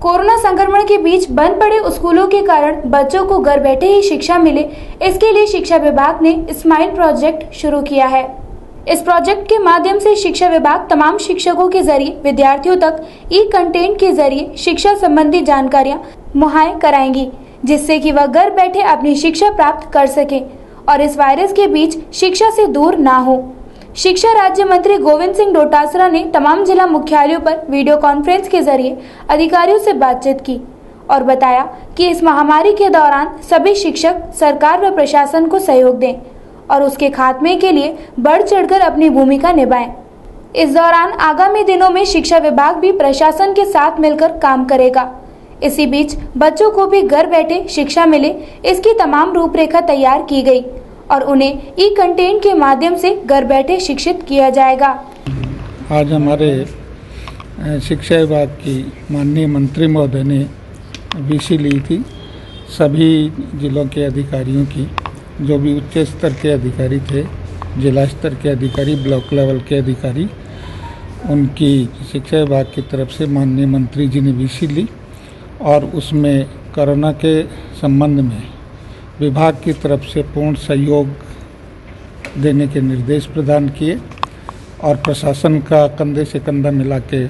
Corona संक्रमण के बीच बंद पड़े स्कूलों के कारण बच्चों को घर बैठे ही शिक्षा मिले, इसके लिए शिक्षा विभाग ने स्माइल प्रोजेक्ट शुरू किया है। इस प्रोजेक्ट के माध्यम से शिक्षा विभाग तमाम शिक्षकों के जरिए विद्यार्थियों तक ई कंटेंट के जरिए शिक्षा संबंधी जानकारियां मुहैया कराएंगी, जिससे कि वह घर बैठे अपनी शिक्षा प्राप्त कर सके और इस वायरस के बीच शिक्षा से दूर ना हो। शिक्षा राज्य मंत्री गोविंद सिंह डोटासरा ने तमाम जिला मुख्यालयों पर वीडियो कॉन्फ्रेंस के जरिए अधिकारियों से बातचीत की और बताया कि इस महामारी के दौरान सभी शिक्षक सरकार व प्रशासन को सहयोग दें और उसके खात्मे के लिए बढ़ चढ़कर अपनी भूमिका निभाएं। इस दौरान आगामी दिनों में शिक्षा विभाग भी प्रशासन के साथ मिलकर काम करेगा। इसी बीच बच्चों को भी घर बैठे शिक्षा मिले, इसकी तमाम रूपरेखा तैयार की गई और उन्हें ई कंटेंट के माध्यम से घर बैठे शिक्षित किया जाएगा। आज हमारे शिक्षा विभाग की माननीय मंत्री महोदय ने वीसी ली थी। सभी जिलों के अधिकारियों की, जो भी उच्च स्तर के अधिकारी थे, जिला स्तर के अधिकारी, ब्लॉक लेवल के अधिकारी, उनकी शिक्षा विभाग की तरफ से माननीय मंत्री जी ने वीसी ली और उसमें कोरोना के संबंध में विभाग की तरफ से पूर्ण सहयोग देने के निर्देश प्रदान किए और प्रशासन का कंधे से कंधा मिला के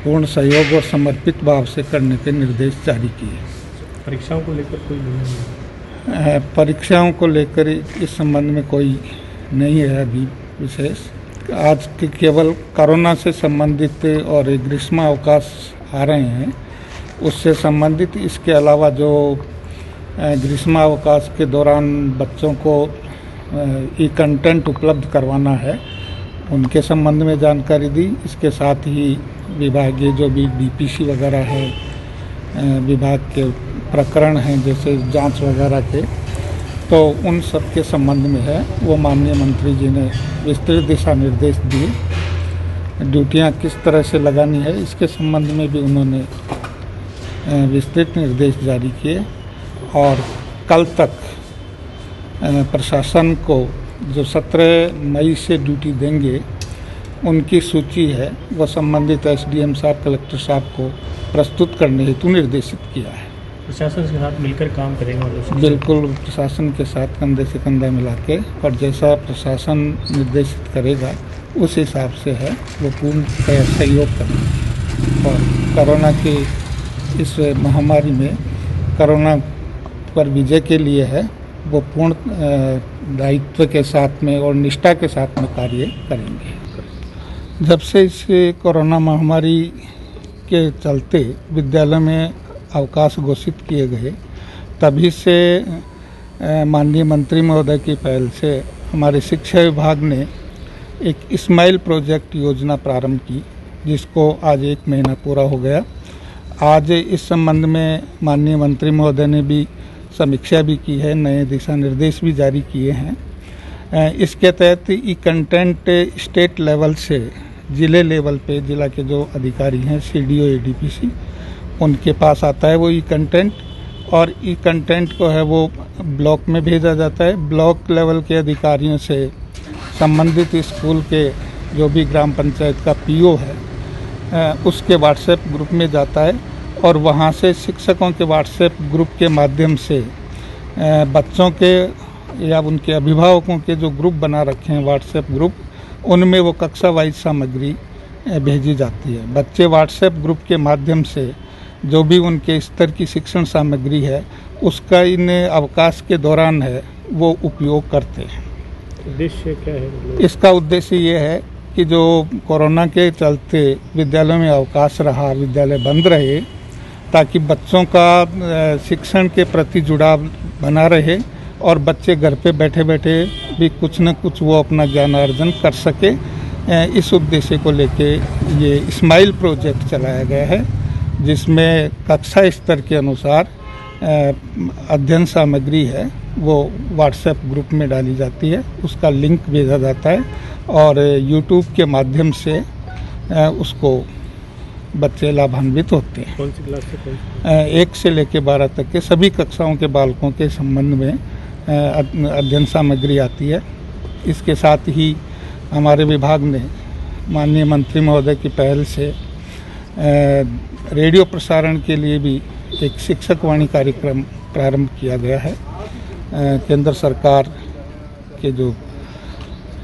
पूर्ण सहयोग और समर्पित भाव से करने के निर्देश जारी किए। परीक्षाओं को लेकर कोई नहीं? परीक्षाओं को लेकर इस संबंध में कोई नहीं है अभी विशेष। आज के केवल कोरोना से संबंधित और ग्रीष्म अवकाश आ रहे हैं, उससे संबंधित। इसके अलावा जो ग्रीष्म अवकाश के दौरान बच्चों को ई कंटेंट उपलब्ध करवाना है, उनके संबंध में जानकारी दी। इसके साथ ही विभागीय जो भी डीपीसी वगैरह है, विभाग के प्रकरण हैं जैसे जांच वगैरह के, तो उन सब के संबंध में है वो माननीय मंत्री जी ने विस्तृत दिशा निर्देश दिए। ड्यूटियां किस तरह से लगानी है इसके संबंध में भी उन्होंने विस्तृत निर्देश जारी किए और कल तक प्रशासन को जो 17 मई से ड्यूटी देंगे उनकी सूची है वो संबंधित एसडीएम साहब, कलेक्टर साहब को प्रस्तुत करने हेतु निर्देशित किया है। प्रशासन के साथ मिलकर काम करेंगे? बिल्कुल, प्रशासन के साथ कंधे से कंधा मिला के, और जैसा प्रशासन निर्देशित करेगा उस हिसाब से है वो पूर्ण सहयोग करेंगे। और कोरोना की इस महामारी में कोरोना पर विजय के लिए है वो पूर्ण दायित्व के साथ में और निष्ठा के साथ में कार्य करेंगे। जब से इस कोरोना महामारी के चलते विद्यालय में अवकाश घोषित किए गए, तभी से माननीय मंत्री महोदय की पहल से हमारे शिक्षा विभाग ने एक स्माइल प्रोजेक्ट योजना प्रारंभ की, जिसको आज 1 महीना पूरा हो गया। आज इस संबंध में माननीय मंत्री महोदय ने भी समीक्षा भी की है, नए दिशा निर्देश भी जारी किए हैं। इसके तहत ई कंटेंट स्टेट लेवल से जिले लेवल पे, जिला के जो अधिकारी हैं, सीडीओ, एडीपीसी, उनके पास आता है वो ई कंटेंट, और ई कंटेंट को है वो ब्लॉक में भेजा जाता है। ब्लॉक लेवल के अधिकारियों से संबंधित स्कूल के जो भी ग्राम पंचायत का पीओ है उसके व्हाट्सएप ग्रुप में जाता है और वहाँ से शिक्षकों के व्हाट्सएप ग्रुप के माध्यम से बच्चों के या उनके अभिभावकों के जो ग्रुप बना रखे हैं व्हाट्सएप ग्रुप, उनमें वो कक्षा वाइज सामग्री भेजी जाती है। बच्चे व्हाट्सएप ग्रुप के माध्यम से जो भी उनके स्तर की शिक्षण सामग्री है उसका इन अवकाश के दौरान है वो उपयोग करते हैं। उद्देश्य क्या है? इसका उद्देश्य ये है कि जो कोरोना के चलते विद्यालयों में अवकाश रहा, विद्यालय बंद रहे, ताकि बच्चों का शिक्षण के प्रति जुड़ाव बना रहे और बच्चे घर पे बैठे बैठे भी कुछ न कुछ वो अपना ज्ञानार्जन कर सके। इस उद्देश्य को लेके ये स्माइल प्रोजेक्ट चलाया गया है, जिसमें कक्षा स्तर के अनुसार अध्ययन सामग्री है वो व्हाट्सएप ग्रुप में डाली जाती है, उसका लिंक भेजा जाता है और यूट्यूब के माध्यम से उसको बच्चे लाभान्वित होते हैं। कौन सी क्लास से? 1 से लेकर 12 तक के सभी कक्षाओं के बालकों के संबंध में अध्ययन सामग्री आती है। इसके साथ ही हमारे विभाग ने माननीय मंत्री महोदय की पहल से रेडियो प्रसारण के लिए भी एक शिक्षक वाणी कार्यक्रम प्रारंभ किया गया है। केंद्र सरकार के जो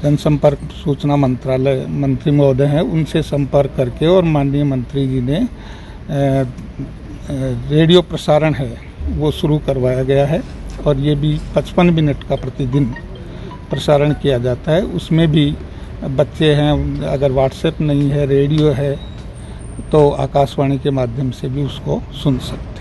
जनसंपर्क सूचना मंत्रालय मंत्री महोदय हैं, उनसे संपर्क करके और माननीय मंत्री जी ने रेडियो प्रसारण है वो शुरू करवाया गया है और ये भी 55 मिनट का प्रतिदिन प्रसारण किया जाता है। उसमें भी बच्चे हैं, अगर व्हाट्सएप नहीं है, रेडियो है, तो आकाशवाणी के माध्यम से भी उसको सुन सकते हैं।